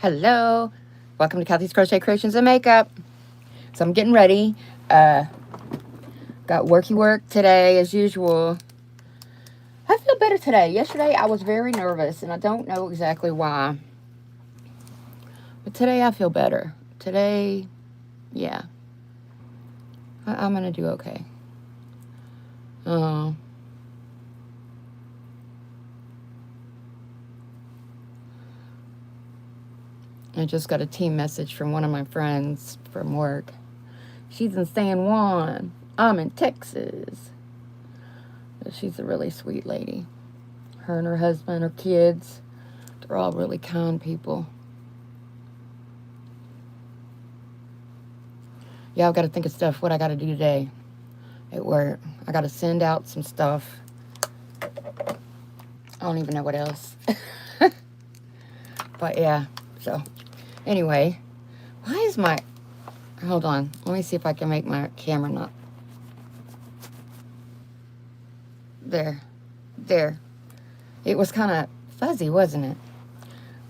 Hello, welcome to Kathy's Crochet Creations and Makeup. So I'm getting ready. Got worky work today as usual. I feel better today. Yesterday I was very nervous and I don't know exactly why. But today I feel better. Today, yeah, I'm gonna do okay. I just got a team message from one of my friends from work. She's in San Juan. I'm in Texas. She's a really sweet lady. Her and her husband, her kids, they're all really kind people. Yeah, I've got to think of stuff, what I got to do today at work. I got to send out some stuff. I don't even know what else. But yeah, so anyway, why is my, hold on, let me see if I can make my camera not, there. It was kind of fuzzy, wasn't it?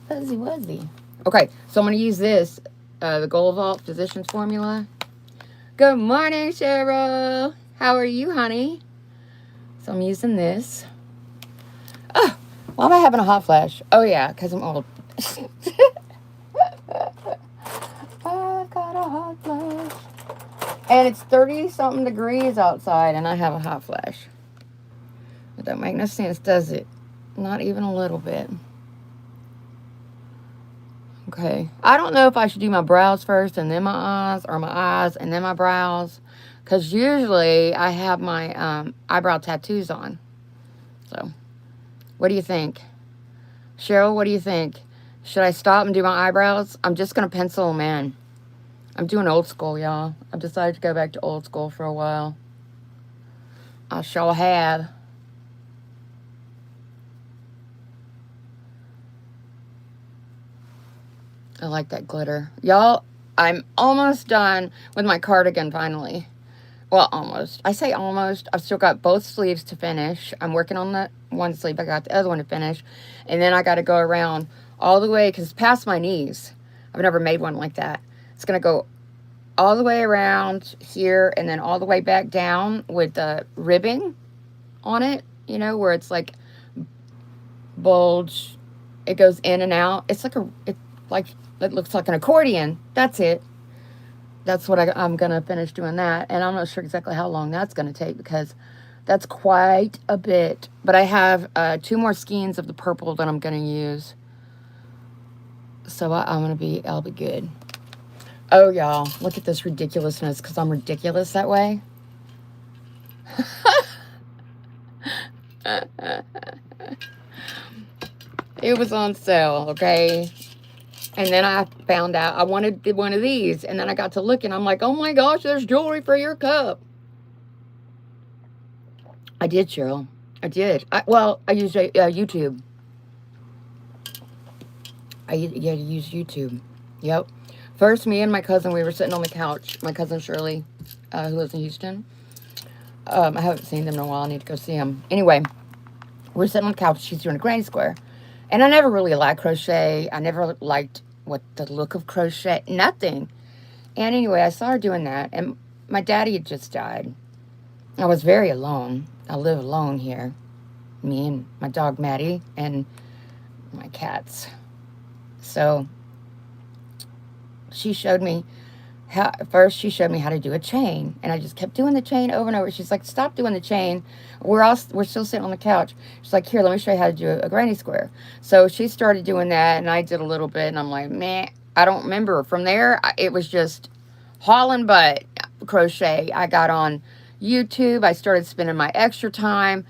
Fuzzy wuzzy. Okay, so I'm going to use this, the Gold Vault Physicians Formula. Good morning, Cheryl. How are you, honey? So I'm using this. Oh, why am I having a hot flash? Oh, yeah, because I'm old. I've got a hot flash. And it's 30-something degrees outside, and I have a hot flash. It don't make no sense, does it? Not even a little bit. Okay. I don't know if I should do my brows first and then my eyes, or my eyes and then my brows. Because usually I have my eyebrow tattoos on. So, what do you think? Cheryl, what do you think? Should I stop and do my eyebrows? I'm just going to pencil them in. I'm doing old school, y'all. I've decided to go back to old school for a while. I sure have. I like that glitter. Y'all, I'm almost done with my cardigan finally. Well, almost. I say almost. I've still got both sleeves to finish. I'm working on the one sleeve. I got the other one to finish. And then I got to go around all the way, because it's past my knees. I've never made one like that. It's going to go all the way around here and then all the way back down with the ribbing on it. You know, where it's like bulge. It goes in and out. It's like, it looks like an accordion. That's it. That's what I'm going to finish doing that. And I'm not sure exactly how long that's going to take, because that's quite a bit. But I have 2 more skeins of the purple that I'm going to use. So I'll be good. Oh, y'all, look at this ridiculousness, because I'm ridiculous that way. It was on sale, okay? And then I found out I wanted one of these. And then I got to looking. I'm like, oh my gosh, there's jewelry for your cup. I did, Cheryl. I did. I used YouTube. I use YouTube. Yep. First, me and my cousin, we were sitting on the couch. My cousin Shirley, who lives in Houston. I haven't seen them in a while. I need to go see them. Anyway, we're sitting on the couch. She's doing a granny square. And I never really liked crochet. I never liked the look of crochet. Nothing. And anyway, I saw her doing that. And my daddy had just died. I was very alone. I live alone here. Me and my dog Maddie and my cats. So she showed me first she showed me how to do a chain, and I just kept doing the chain over and over. She's like, stop doing the chain. We're still sitting on the couch. She's like, here, let me show you how to do a granny square. So she started doing that, and I did a little bit, and I'm like, meh, I don't remember. From there, it was just hauling butt crochet. I got on YouTube. I started spending my extra time.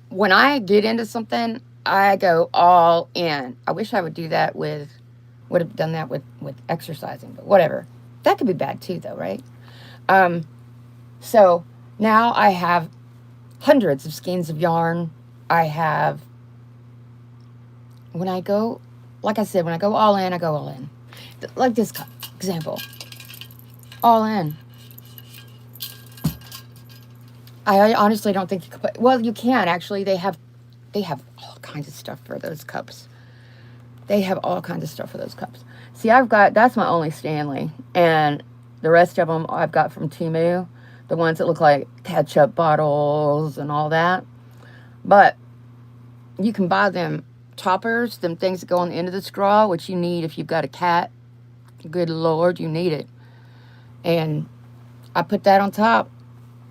When I get into something, I go all in. I wish I would have done that with exercising, but whatever. That could be bad too, though, right? So now I have hundreds of skeins of yarn. I have, when I go all in, I go all in. Like this example. All in. I honestly don't think you could you can actually. They have all kinds of stuff for those cups. They have all kinds of stuff for those cups. See, that's my only Stanley. And the rest of them I've got from Temu. The ones that look like ketchup bottles and all that. But you can buy them toppers, them things that go on the end of the straw, which you need if you've got a cat. Good Lord, you need it. And I put that on top.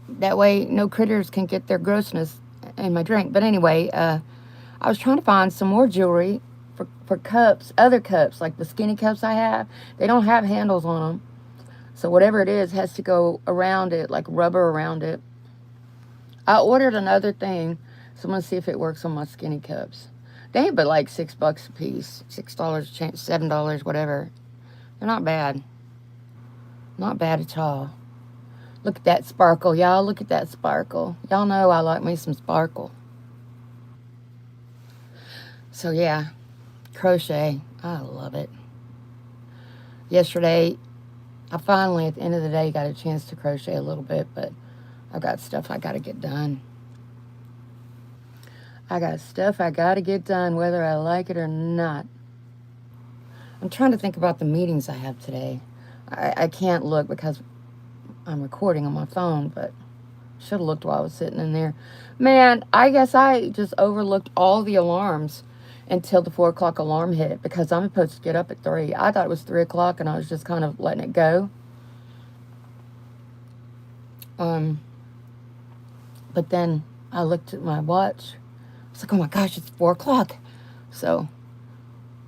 That way no critters can get their grossness in my drink. But anyway, I was trying to find some more jewelry for cups, other cups, like the skinny cups I have. They don't have handles on them. So whatever it is has to go around it, like rubber around it. I ordered another thing, so I'm going to see if it works on my skinny cups. They ain't but like $6 a piece, $6 change, $7, whatever. They're not bad. Not bad at all. Look at that sparkle, y'all. Look at that sparkle. Y'all know I like me some sparkle. So yeah, crochet. I love it. Yesterday, I finally, at the end of the day, got a chance to crochet a little bit, but I've got stuff I got to get done. I got stuff I got to get done, whether I like it or not. I'm trying to think about the meetings I have today. I can't look because I'm recording on my phone, but should have looked while I was sitting in there. Man, I guess I just overlooked all the alarms until the 4 o'clock alarm hit because I'm supposed to get up at 3. I thought it was 3 o'clock and I was just kind of letting it go. But then I looked at my watch. I was like, oh my gosh, it's 4 o'clock. So,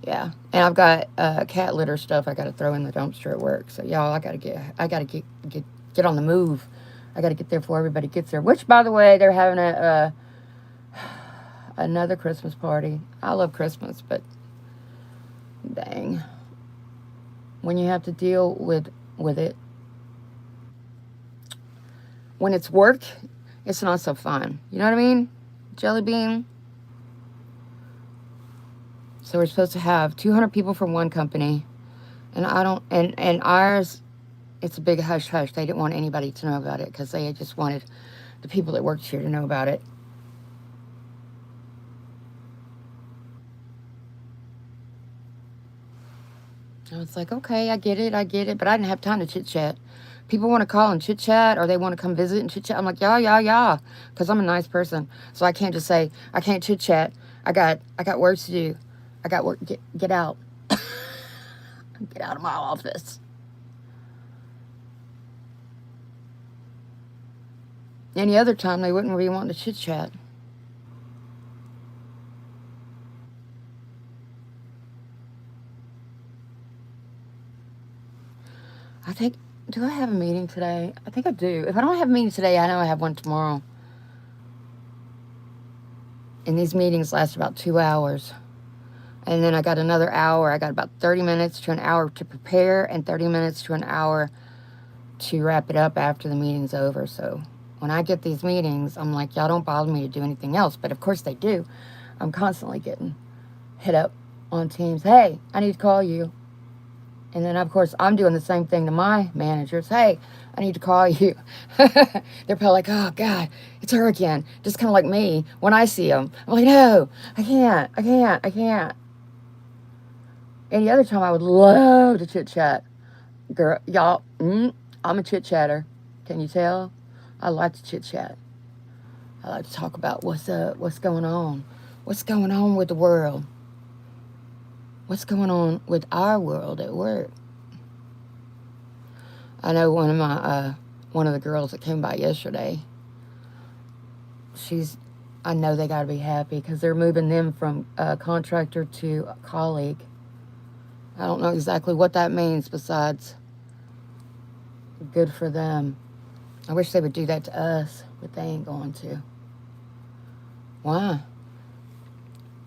yeah. And I've got cat litter stuff I got to throw in the dumpster at work. So, y'all, I got to get on the move. I got to get there before everybody gets there. Which, by the way, they're having another Christmas party. I love Christmas, but dang. When you have to deal with it, when it's work, it's not so fun. You know what I mean? Jelly bean. So we're supposed to have 200 people from one company. And and ours, it's a big hush hush. They didn't want anybody to know about it because they just wanted the people that worked here to know about it. I was like, okay, I get it. But I didn't have time to chit-chat. People want to call and chit-chat, or they want to come visit and chit-chat. I'm like, yeah. Because I'm a nice person. So I can't just say, I can't chit-chat. I got work to do. I got work. Get out. Get out of my office. Any other time, they wouldn't really want to chit-chat. Do I have a meeting today? I think I do. If I don't have a meeting today, I know I have one tomorrow. And these meetings last about 2 hours. And then I got another hour. I got about 30 minutes to an hour to prepare and 30 minutes to an hour to wrap it up after the meeting's over. So when I get these meetings, I'm like, y'all don't bother me to do anything else. But of course they do. I'm constantly getting hit up on Teams. Hey, I need to call you. And then, of course, I'm doing the same thing to my managers. Hey, I need to call you. They're probably like, oh, God, it's her again. Just kind of like me when I see them. I'm like, no, I can't. Any other time, I would love to chit-chat. Girl, y'all, I'm a chit-chatter. Can you tell? I like to chit-chat. I like to talk about what's up, what's going on with the world. What's going on with our world at work? I know one of the girls that came by yesterday. I know they got to be happy because they're moving them from contractor to a colleague. I don't know exactly what that means besides good for them. I wish they would do that to us, but they ain't going to. Why?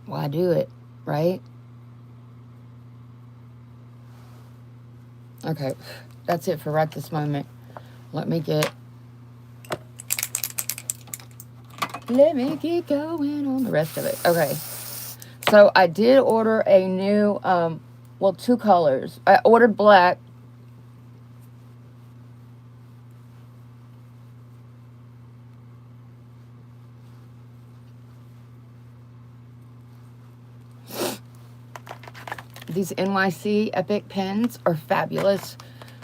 Why do it, right? Okay, that's it for right this moment. Let me get going on the rest of it. Okay, so I did order a new, 2 colors. I ordered black. these NYC Epic pens are fabulous.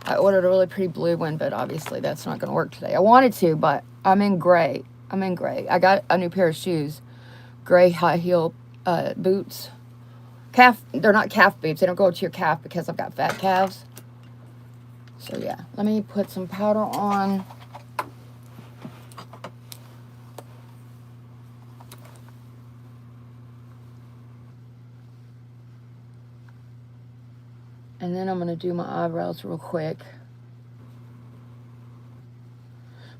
I ordered a really pretty blue one, but obviously that's not going to work today. I wanted to, but I'm in gray. I'm in gray. I got a new pair of shoes. Gray high heel boots. Calf, they're not calf boots. They don't go to your calf because I've got fat calves. So yeah, let me put some powder on. And then I'm going to do my eyebrows real quick.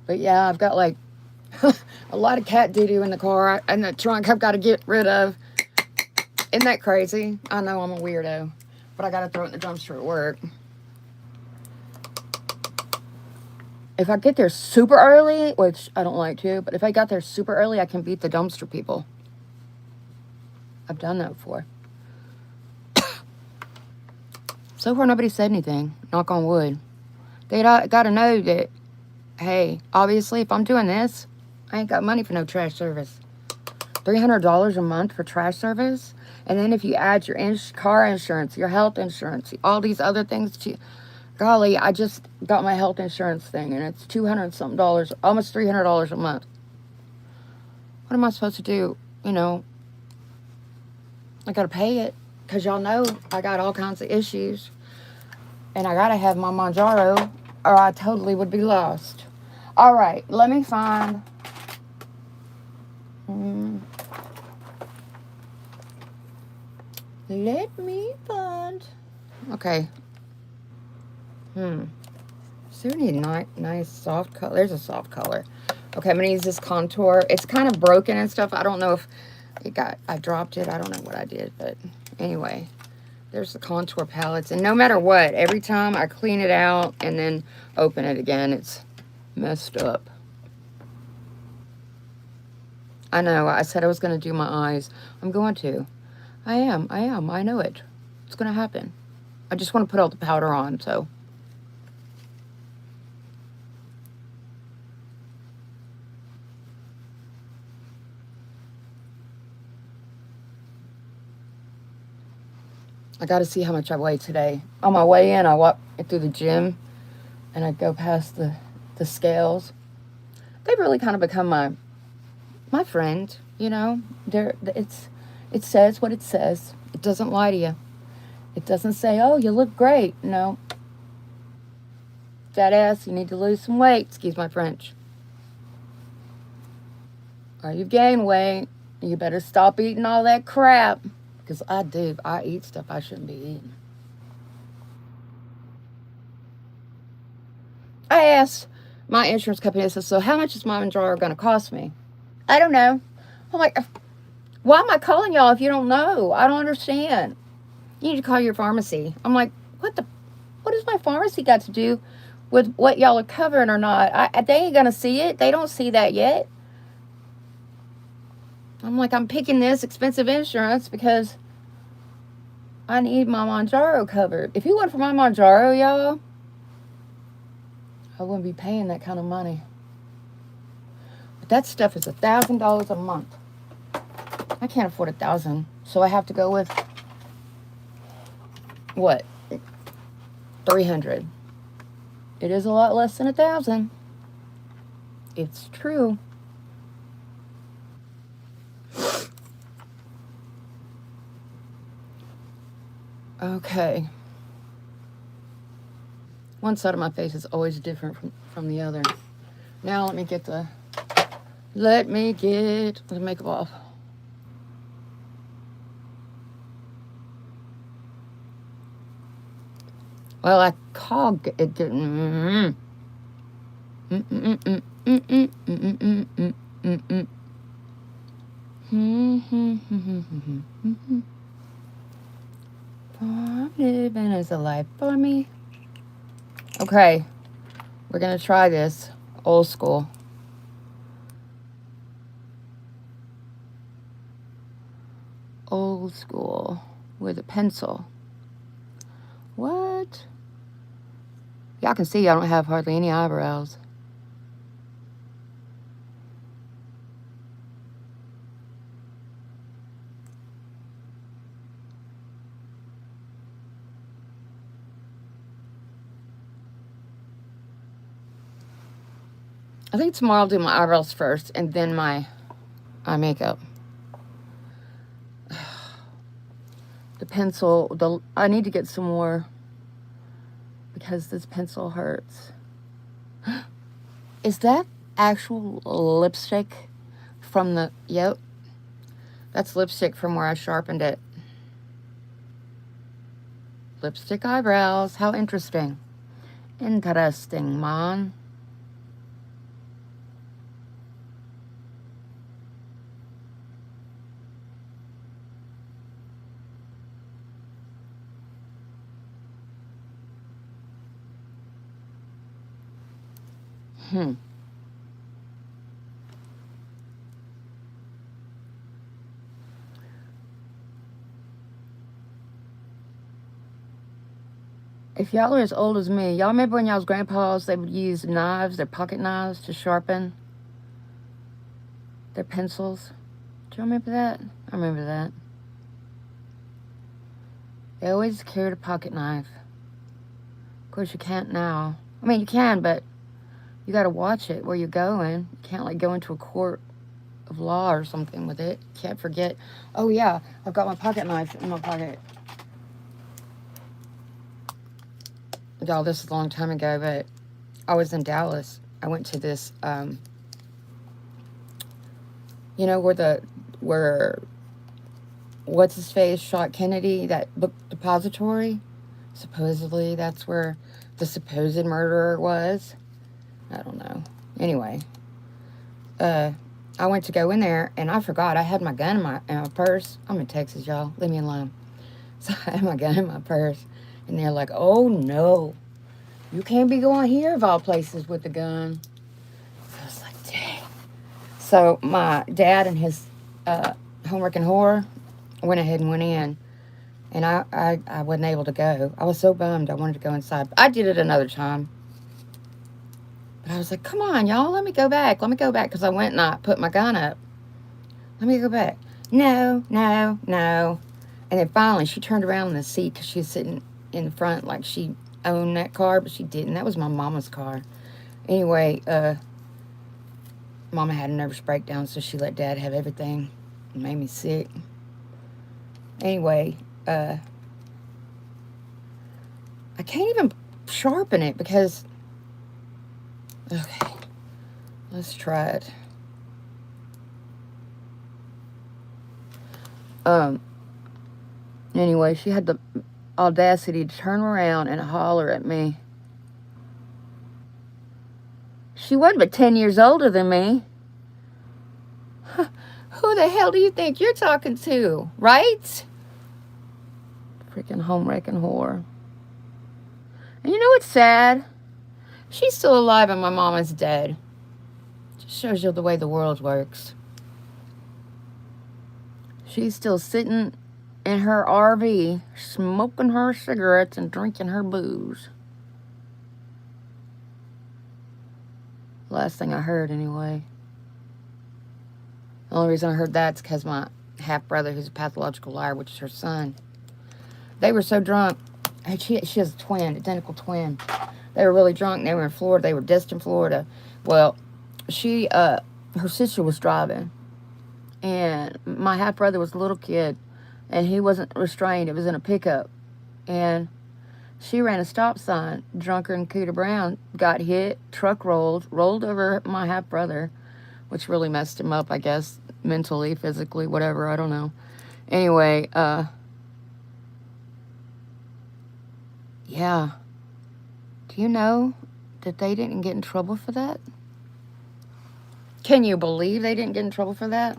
But yeah, I've got like a lot of cat doo-doo in the car and the trunk I've got to get rid of. Isn't that crazy? I know I'm a weirdo, but I got to throw it in the dumpster at work. If I get there super early, which I don't like to, but if I got there super early, I can beat the dumpster people. I've done that before. So far, nobody said anything. Knock on wood. They got to know that, hey, obviously, if I'm doing this, I ain't got money for no trash service. $300 a month for trash service? And then if you add your car insurance, your health insurance, all these other things, golly, I just got my health insurance thing, and it's $200 something, almost $300 a month. What am I supposed to do? You know, I got to pay it, because y'all know I got all kinds of issues. And I got to have my Manjaro, or I totally would be lost. All right, let me find... Let me find... Okay. Is there any nice soft color? There's a soft color. Okay, I'm going to use this contour. It's kind of broken and stuff. I don't know if I dropped it. I don't know what I did, but anyway. There's the contour palettes. And no matter what, every time I clean it out and then open it again, it's messed up. I know, I said I was going to do my eyes. I'm going to. I am. I know it. It's going to happen. I just want to put all the powder on, so. I got to see how much I weigh today. On my way in, I walk through the gym, and I go past the scales. They've really kind of become my friend, you know. It says what it says. It doesn't lie to you. It doesn't say, oh, you look great. No. Fat ass, you need to lose some weight. Excuse my French. Or you've gained weight. You better stop eating all that crap. Because I do. I eat stuff I shouldn't be eating. I asked my insurance company, I said, so how much is my Manjaro going to cost me? I don't know. I'm like, why am I calling y'all if you don't know? I don't understand. You need to call your pharmacy. I'm like, what does my pharmacy got to do with what y'all are covering or not? They ain't going to see it. They don't see that yet. I'm like, I'm picking this expensive insurance because I need my Manjaro covered. If you went for my Manjaro, y'all, I wouldn't be paying that kind of money. But that stuff is $1,000 a month. I can't afford $1,000, so I have to go with what? $300. It is a lot less than $1,000. It's true. Okay. One side of my face is always different from the other. Now let me get the makeup off. Well, I called it didn't. Living is a life for me. Okay, we're gonna try this old school. Old school with a pencil. What? Y'all can see I don't have hardly any eyebrows. I think tomorrow I'll do my eyebrows first and then my eye makeup. The pencil, I need to get some more because this pencil hurts. Is that actual lipstick from the, yep, that's lipstick from where I sharpened it. Lipstick eyebrows, how interesting. Interesting, man. If y'all are as old as me, y'all remember when y'all's grandpas, they would use knives, their pocket knives, to sharpen their pencils? Do you remember that? I remember that. They always carried a pocket knife. Of course, you can't now. I mean, you can, but you got to watch it where you're going. You can't, like, go into a court of law or something with it. Can't forget. Oh, yeah, I've got my pocket knife in my pocket. Y'all, this is a long time ago, but I was in Dallas. I went to this, you know, where what's-his-face shot Kennedy, that book depository? Supposedly, that's where the supposed murderer was. I don't know. Anyway, I went to go in there, and I forgot. I had my gun in my purse. I'm in Texas, y'all. Leave me alone. So I had my gun in my purse. And they're like, oh, no. You can't be going here of all places with the gun. So I was like, dang. So my dad and his homework and horror went ahead and went in. And I wasn't able to go. I was so bummed. I wanted to go inside. I did it another time. But I was like, come on, y'all. Let me go back. Let me go back. Because I went and I put my gun up. Let me go back. No, no, no. And then finally, she turned around in the seat because she was sitting in the front like she owned that car, but she didn't. That was my mama's car. Anyway, Mama had a nervous breakdown, so she let Dad have everything. It made me sick. Anyway, I can't even sharpen it because... Okay, let's try it. Anyway, she had the audacity to turn around and holler at me. She wasn't but 10 years older than me. Who the hell do you think you're talking to, right? Freaking home-wrecking whore. And you know what's sad? She's still alive and my mama's dead. Just shows you the way the world works. She's still sitting in her RV, smoking her cigarettes and drinking her booze. Last thing I heard, anyway. The only reason I heard that's because my half-brother, who's a pathological liar, which is her son, they were so drunk. She has a twin, identical twin. They were really drunk. They were in Florida. They were Destin, Florida. Well, her sister was driving. And my half-brother was a little kid. And he wasn't restrained. It was in a pickup. And she ran a stop sign. Drunker than Cooter Brown. Got hit. Truck rolled over my half-brother. Which really messed him up, I guess. Mentally, physically, whatever. I don't know. Anyway, yeah. Do you know that they didn't get in trouble for that? Can you believe they didn't get in trouble for that?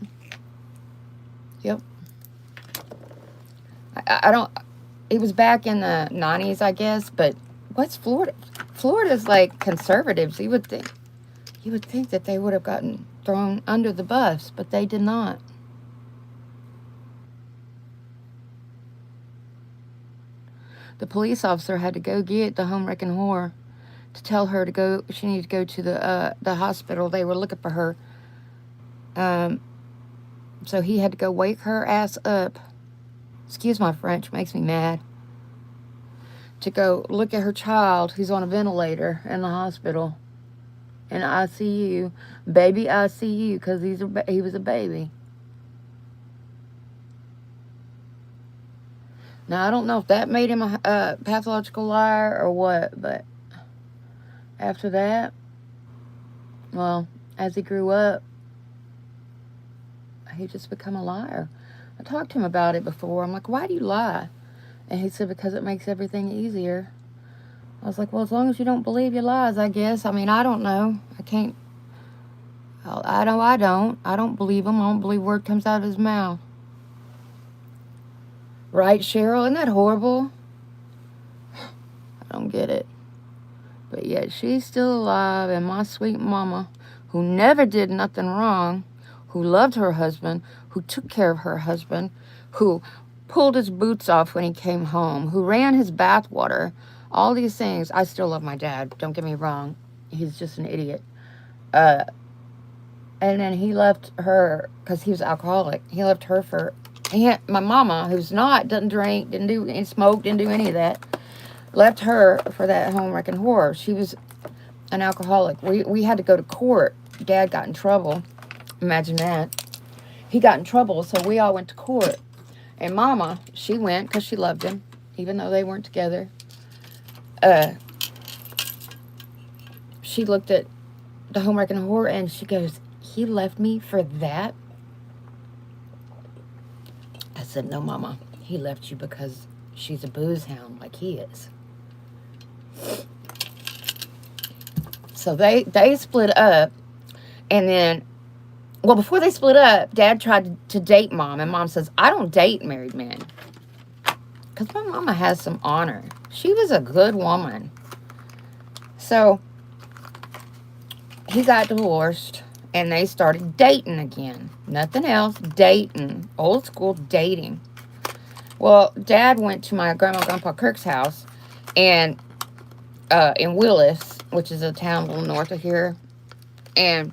Yep. I don't... It was back in the 90s, I guess, but what's Florida? Florida's like conservatives. You would think that they would have gotten thrown under the bus, but they did not. The police officer had to go get the home-wrecking whore to tell her to go. She needed to go to the hospital. They were looking for her. So he had to go wake her ass up. Excuse my French, makes me mad. To go look at her child who's on a ventilator in the hospital. And I see you. Baby, I see you, because he was a baby. Now, I don't know if that made him a pathological liar or what, but after that, well, as he grew up, he just become a liar. I talked to him about it before. I'm like, why do you lie? And he said, because it makes everything easier. I was like, well, as long as you don't believe your lies, I guess. I mean, I don't know. I can't. I don't. I don't believe him. I don't believe word comes out of his mouth. Right, Cheryl? Isn't that horrible? I don't get it. But yet she's still alive, and my sweet mama, who never did nothing wrong, who loved her husband, who took care of her husband, who pulled his boots off when he came home, who ran his bathwater, all these things. I still love my dad. Don't get me wrong. He's just an idiot. And then he left her because he was alcoholic. He left her for my mama, who's doesn't drink, didn't smoke, didn't do any of that. Left her for that home wrecking horror. She was an alcoholic. We had to go to court. Dad got in trouble. Imagine that. He got in trouble, so we all went to court. And Mama, she went because she loved him, even though they weren't together. She looked at the home wrecking horror and she goes, he left me for that? I said, no, Mama. He left you because she's a booze hound like he is. So they split up. And then, well, before they split up, Dad tried to date Mom. And Mom says, I don't date married men. Because my mama has some honor. She was a good woman. So he got divorced. And they started dating again. Nothing else. Dating. Old school dating. Well, Dad went to my grandma and Grandpa Kirk's house. And in Willis, which is a town a little north of here. And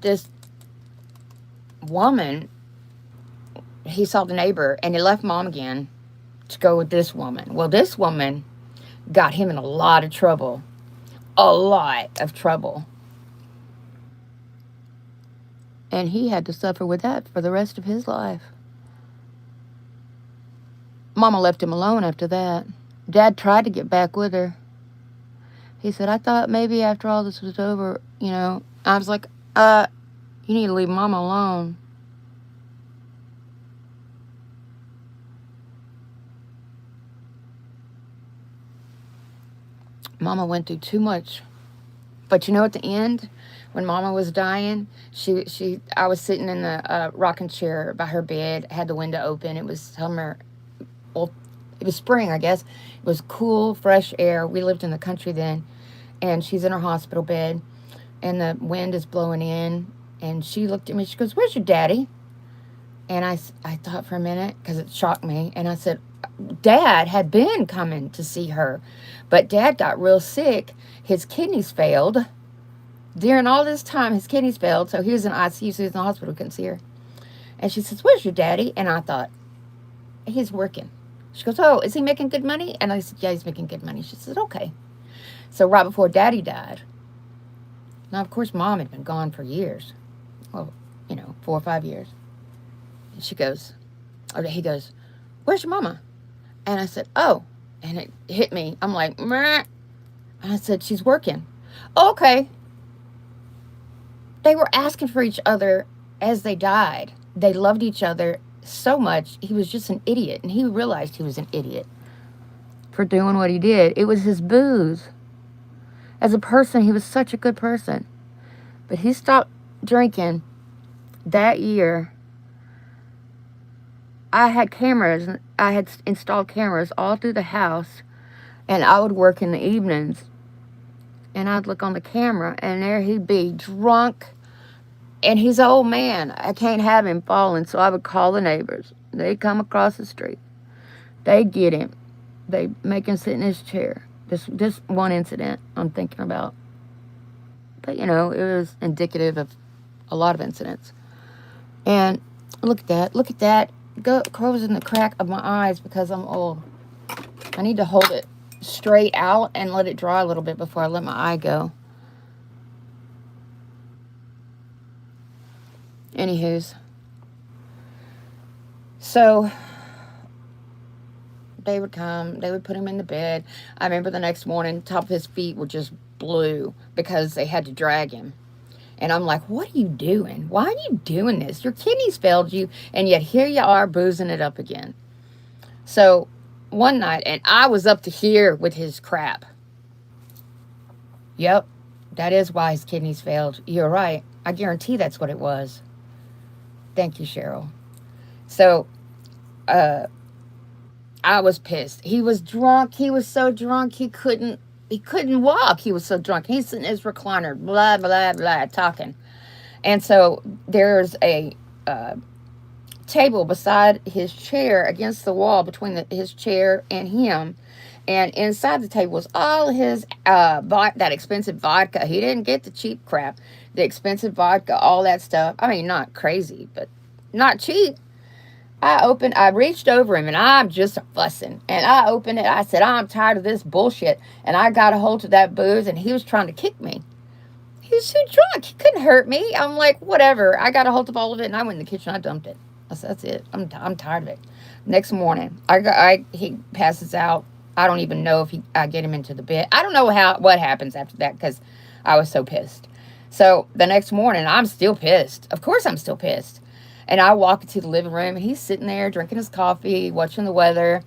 this woman, he saw the neighbor. And he left Mom again to go with this woman. Well, this woman got him in a lot of trouble. A lot of trouble. And he had to suffer with that for the rest of his life. Mama left him alone after that. Dad tried to get back with her. He said, I thought maybe after all this was over, you know. I was like, you need to leave Mama alone. Mama went through too much. But you know, at the end, when Mama was dying, I was sitting in the rocking chair by her bed, had the window open. It was summer. Well, it was spring, I guess. It was cool, fresh air. We lived in the country then. And she's in her hospital bed. And the wind is blowing in. And she looked at me. She goes, where's your daddy? And I thought for a minute, because it shocked me. And I said, Dad had been coming to see her. But Dad got real sick. His kidneys failed. During all this time, his kidneys failed. So he was in ICU, so he was in the hospital, couldn't see her. And she says, where's your daddy? And I thought, he's working. She goes, oh, is he making good money? And I said, yeah, he's making good money. She said, okay. So right before Daddy died. Now, of course, Mom had been gone for years. Well, 4 or 5 years. And he goes, where's your mama? And I said, oh. And it hit me. I'm like, meh. And I said, she's working. Oh, okay. They were asking for each other as they died. They loved each other so much. He was just an idiot. And he realized he was an idiot for doing what he did. It was his booze. As a person, he was such a good person. But he stopped drinking that year. I had cameras. I had installed cameras all through the house. And I would work in the evenings. And I'd look on the camera. And there he'd be drunk. And he's an old man. I can't have him falling. So I would call the neighbors. They'd come across the street. They'd get him. They'd make him sit in his chair. This one incident I'm thinking about. But, it was indicative of a lot of incidents. And look at that. Look at that. Crows in the crack of my eyes because I'm old. I need to hold it straight out and let it dry a little bit before I let my eye go. Anywho's. So they would come, they would put him in the bed. I remember the next morning, top of his feet were just blue because they had to drag him. And I'm like, what are you doing? Why are you doing this? Your kidneys failed you, and yet here you are boozing it up again. So one night, and I was up to here with his crap. Yep, that is why his kidneys failed. You're right. I guarantee that's what it was. Thank you, Cheryl. So, I was pissed. He was drunk. He was so drunk he couldn't walk. He was so drunk. He's sitting in his recliner, blah, blah, blah, talking. And so there's a table beside his chair against the wall between his chair and him. And inside the table was all his, that expensive vodka. He didn't get the cheap crap. The expensive vodka, all that stuff. I mean, not crazy, but not cheap. I reached over him, and I'm just fussing. And I opened it. I said, I'm tired of this bullshit. And I got a hold of that booze, and he was trying to kick me. He was too drunk. He couldn't hurt me. I'm like, whatever. I got a hold of all of it, and I went in the kitchen. I dumped it. I said, that's it. I'm tired of it. Next morning, he passes out. I don't even know if I get him into the bed. I don't know what happens after that because I was so pissed. So the next morning, I'm still pissed. Of course I'm still pissed. And I walk into the living room, and he's sitting there drinking his coffee, watching the weather.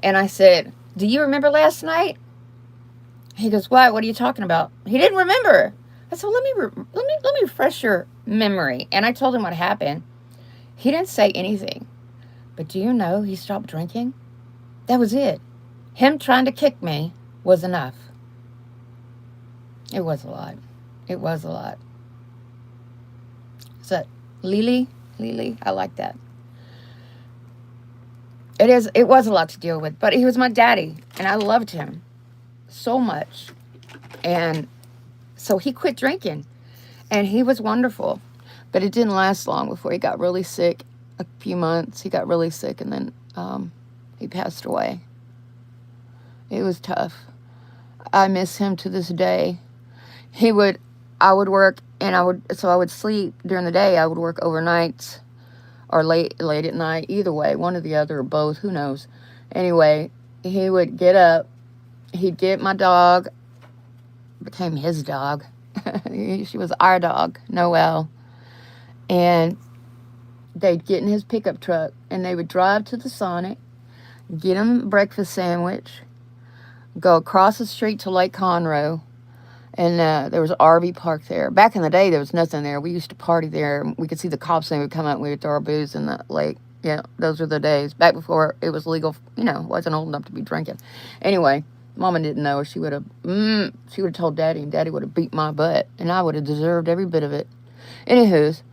And I said, do you remember last night? He goes, what? What are you talking about? He didn't remember. I said, let me refresh your memory. And I told him what happened. He didn't say anything. But do you know he stopped drinking? That was it. Him trying to kick me was enough. It was a lot. It was a lot. So, Lily, I like that. It was a lot to deal with, but he was my daddy, and I loved him so much. And so he quit drinking, and he was wonderful, but it didn't last long before he got really sick. A few months, he got really sick, and then he passed away. It was tough. I miss him to this day. I would work, and I would sleep during the day. I would work overnights or late at night. Either way, one or the other or both, who knows. Anyway, he would get up. He'd get my dog. Became his dog. She was our dog, Noelle. And they'd get in his pickup truck, and they would drive to the Sonic, get him a breakfast sandwich, go across the street to Lake Conroe. And there was an RV park there. Back in the day, there was nothing there. We used to party there. We could see the cops, and they would come out, and we would throw our booze in the lake. Yeah, those were the days. Back before it was legal, wasn't old enough to be drinking. Anyway, Mama didn't know. She would have told Daddy, and Daddy would have beat my butt, and I would have deserved every bit of it. Anywho's,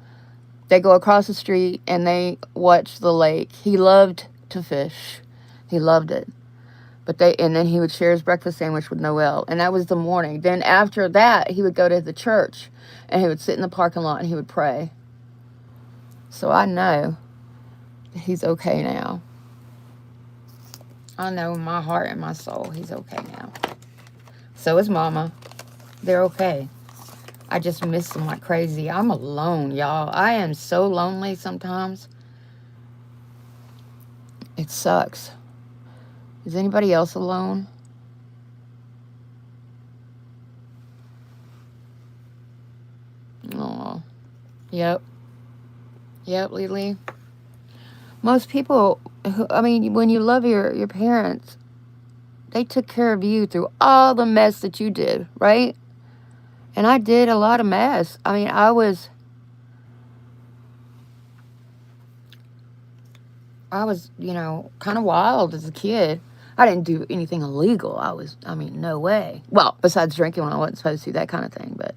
they go across the street, and they watch the lake. He loved to fish. He loved it. And then he would share his breakfast sandwich with Noelle, and that was the morning. Then after that, he would go to the church, and he would sit in the parking lot, and he would pray. So I know that he's okay now. I know in my heart and my soul he's okay now. So is Mama. They're okay. I just miss them like crazy. I'm alone, y'all. I am so lonely sometimes. It sucks. Is anybody else alone? Oh, yep. Yep, Lily. Most people, when you love your parents, they took care of you through all the mess that you did, right? And I did a lot of mess. I was kind of wild as a kid. I didn't do anything illegal. No way. Well, besides drinking when I wasn't supposed to, that kind of thing, but.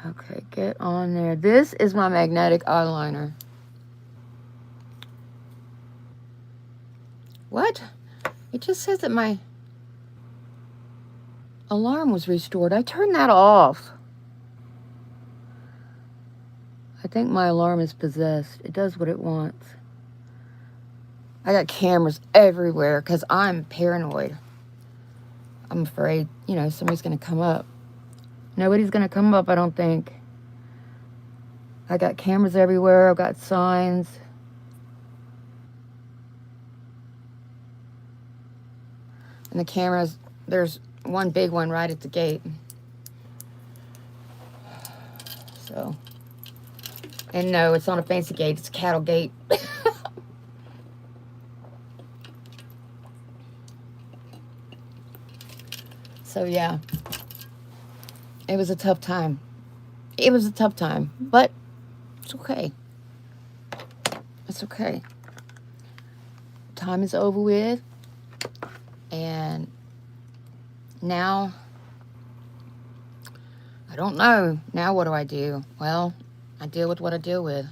Okay, get on there. This is my magnetic eyeliner. What? It just says that my alarm was restored. I turned that off. I think my alarm is possessed. It does what it wants. I got cameras everywhere because I'm paranoid. I'm afraid, you know, somebody's going to come up. Nobody's going to come up, I don't think. I got cameras everywhere. I've got signs. And the cameras, there's one big one right at the gate. So, and no, it's not a fancy gate. It's a cattle gate. So, yeah. It was a tough time. It was a tough time. But it's okay. It's okay. Time is over with. And now, I don't know. Now what do I do? Well, I deal with what I deal with.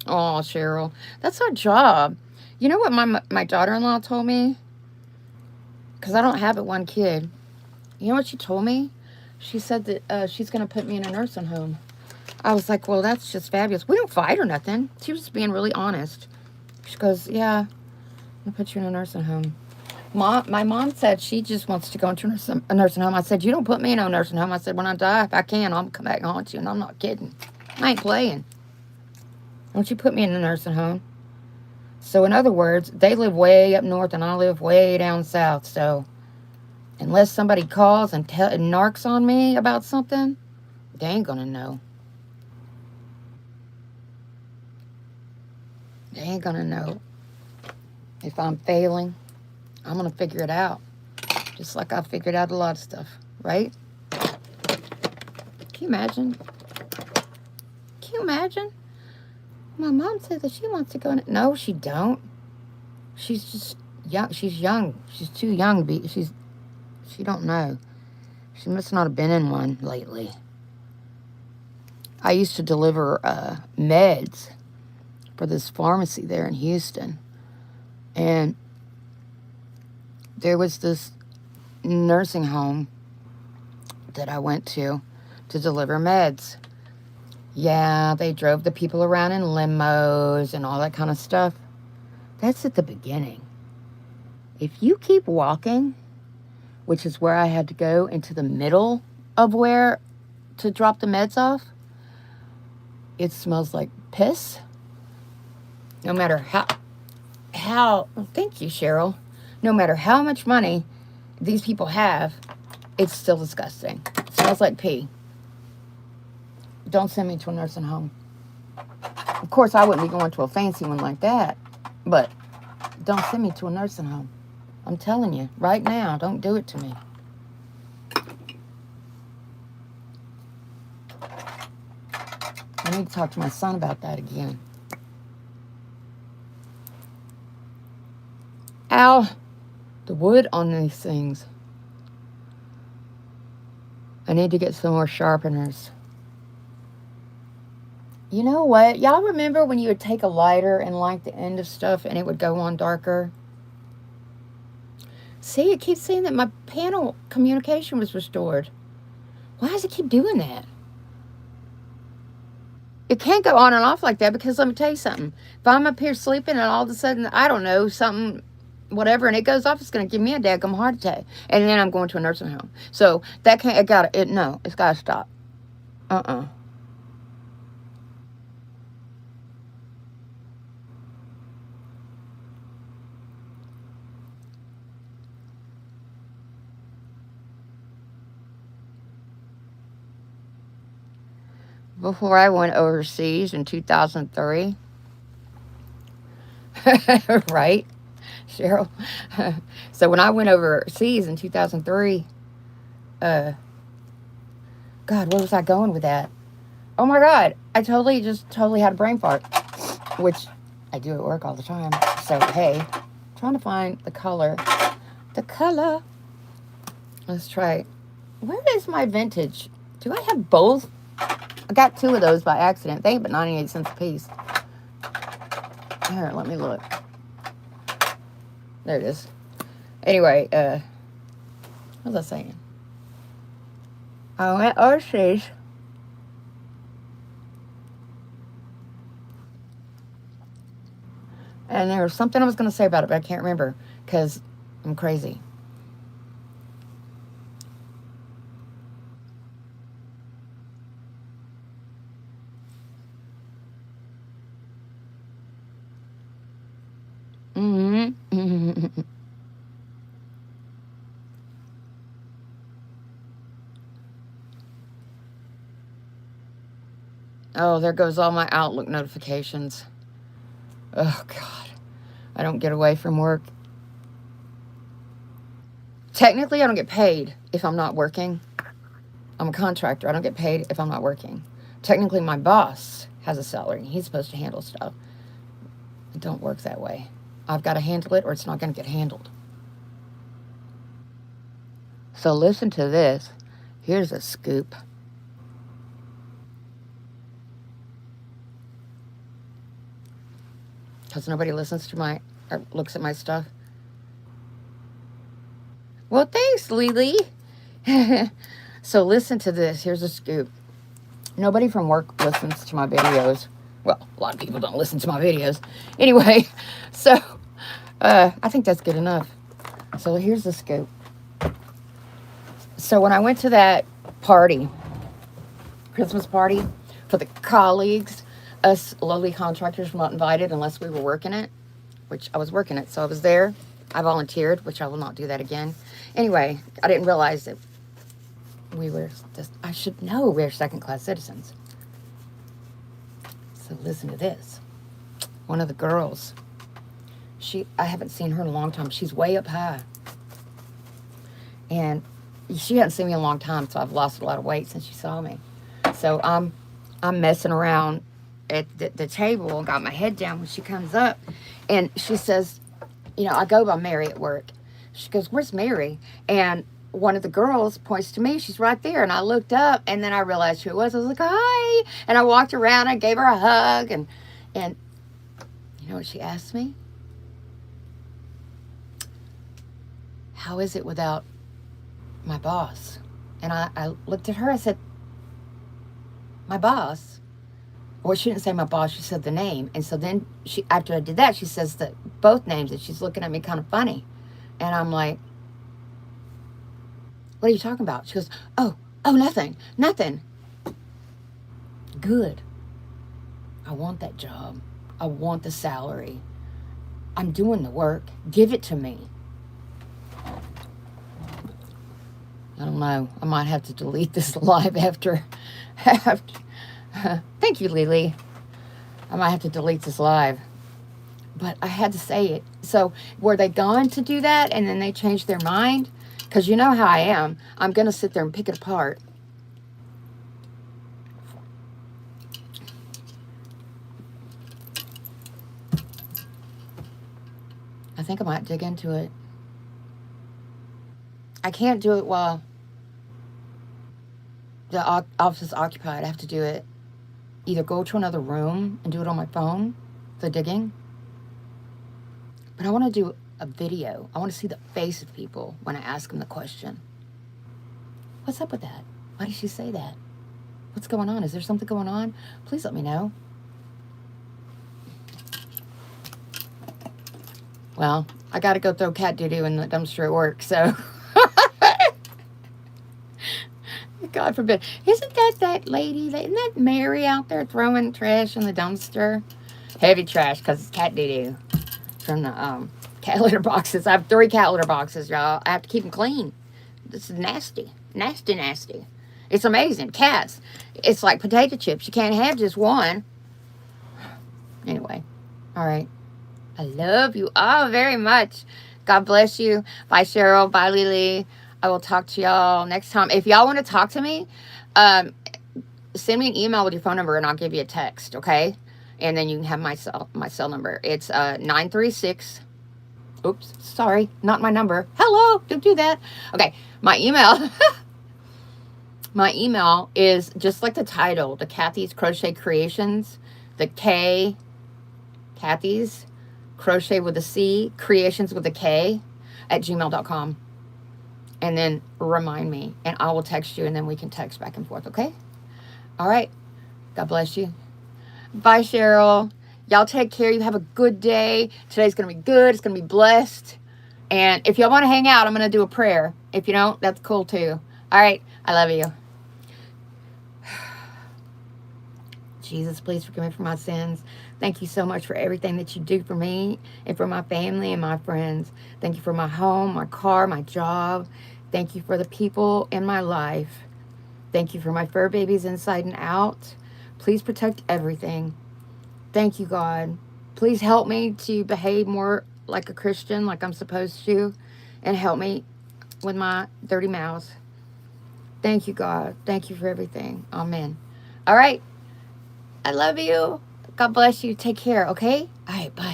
Oh, Cheryl, that's our job. You know what my daughter-in-law told me? Because I don't have but one kid. You know what she told me? She said that she's going to put me in a nursing home. I was like, well, that's just fabulous. We don't fight or nothing. She was just being really honest. She goes, yeah, I'll put you in a nursing home. My mom said she just wants to go into a nursing home. I said, you don't put me in a nursing home. I said, when I die, if I can, I'll come back and haunt you. And I'm not kidding. I ain't playing. Don't you put me in a nursing home. So in other words, they live way up north and I live way down south. So unless somebody calls and narcs on me about something, they ain't gonna know. They ain't gonna know. If I'm failing, I'm gonna figure it out. Just like I figured out a lot of stuff, right? Can you imagine? Can you imagine? My mom said that she wants to go in. No, she don't. She's just young. She's young. She's too young. She don't know. She must not have been in one lately. I used to deliver meds for this pharmacy there in Houston. And there was this nursing home that I went to deliver meds. Yeah, they drove the people around in limos and all that kind of stuff. That's at the beginning. If you keep walking, which is where I had to go into the middle of where to drop the meds off, it smells like piss. No matter how, thank you, Cheryl. No matter how much money these people have, it's still disgusting. It smells like pee. Don't send me to a nursing home. Of course, I wouldn't be going to a fancy one like that, but don't send me to a nursing home. I'm telling you, right now, don't do it to me. I need to talk to my son about that again. Ow, the wood on these things. I need to get some more sharpeners. You know what? Y'all remember when you would take a lighter and light the end of stuff and it would go on darker? See, it keeps saying that my panel communication was restored. Why does it keep doing that? It can't go on and off like that because let me tell you something. If I'm up here sleeping and all of a sudden, I don't know, something, whatever, and it goes off, it's going to give me a daggum heart attack. And then I'm going to a nursing home. So that can't, no, it's got to stop. Before I went overseas in 2003, right, Cheryl? So when I went overseas in 2003, God, where was I going with that? Oh my God, I totally had a brain fart, which I do at work all the time. So, hey, trying to find the color. The color. Let's try. Where is my vintage? Do I have both? I got two of those by accident. They ain't but 98 cents a piece. Here, let me look. There it is. Anyway, what was I saying? I went overseas. And there was something I was going to say about it, but I can't remember because I'm crazy. Mm-hmm. Oh, there goes all my Outlook notifications. Oh, God. I don't get away from work. Technically, I don't get paid if I'm not working. I'm a contractor. I don't get paid if I'm not working. Technically, my boss has a salary. He's supposed to handle stuff. It don't work that way. I've got to handle it or it's not going to get handled. So listen to this. Here's a scoop. Because nobody listens to my, or looks at my stuff. Well, thanks, Lily. So listen to this. Here's a scoop. Nobody from work listens to my videos. Well, a lot of people don't listen to my videos. Anyway, so I think that's good enough. So here's the scoop. So when I went to that party, Christmas party for the colleagues, us lowly contractors were not invited unless we were working it, which I was working it. So I was there. I volunteered, which I will not do that again. Anyway, I didn't realize that we were just, I should know we're second-class citizens. So listen to this. One of the girls, I haven't seen her in a long time. She's way up high. And she hadn't seen me in a long time, so I've lost a lot of weight since she saw me. So I'm messing around at the table and got my head down when she comes up. And she says, you know, I go by Mary at work. She goes, where's Mary? And one of the girls points to me. She's right there. And I looked up, and then I realized who it was. I was like, hi. And I walked around. I gave her a hug. And you know what she asked me? How is it without my boss? And I looked at her. I said, my boss? Well, she didn't say my boss. She said the name. And so then after I did that, she says that both names. And she's looking at me kind of funny. And I'm like, what are you talking about? She goes, oh, nothing. Good. I want that job. I want the salary. I'm doing the work. Give it to me. I don't know. I might have to delete this live after. Thank you, Lily. I might have to delete this live. But I had to say it. So were they going to do that and then they changed their mind? Because you know how I am. I'm going to sit there and pick it apart. I think I might dig into it. I can't do it while the office is occupied. I have to do it. Either go to another room and do it on my phone, the digging. But I want to do a video. I want to see the face of people when I ask them the question. What's up with that? Why did she say that? What's going on? Is there something going on? Please let me know. Well, I got to go throw cat doo-doo in the dumpster at work, so. God forbid. Isn't that lady? Isn't that Mary out there throwing trash in the dumpster? Heavy trash because it's cat doo-doo from the cat litter boxes. I have 3 cat litter boxes, y'all. I have to keep them clean. This is nasty. Nasty. It's amazing. Cats. It's like potato chips. You can't have just one. Anyway. All right. I love you all very much. God bless you. Bye, Cheryl. Bye, Lily. I will talk to y'all next time. If y'all want to talk to me, send me an email with your phone number and I'll give you a text, okay? And then you can have my cell number. It's 936. Oops, sorry, not my number. Hello, don't do that. Okay, my email. My email is just like the title, the Kathy's Crochet Creations, the K, Kathy's Crochet with a C, Creations with a K, @gmail.com. And then remind me, and I will text you, and then we can text back and forth, okay? All right. God bless you. Bye, Cheryl. Y'all take care. You have a good day. Today's going to be good. It's going to be blessed. And if y'all want to hang out, I'm going to do a prayer. If you don't, that's cool too. All right. I love you. Jesus, please forgive me for my sins. Thank you so much for everything that you do for me and for my family and my friends. Thank you for my home, my car, my job. Thank you for the people in my life. Thank you for my fur babies inside and out. Please protect everything. Thank you, God. Please help me to behave more like a Christian, like I'm supposed to, and help me with my dirty mouth. Thank you, God. Thank you for everything. Amen. All right. I love you. God bless you. Take care, okay? All right, bye.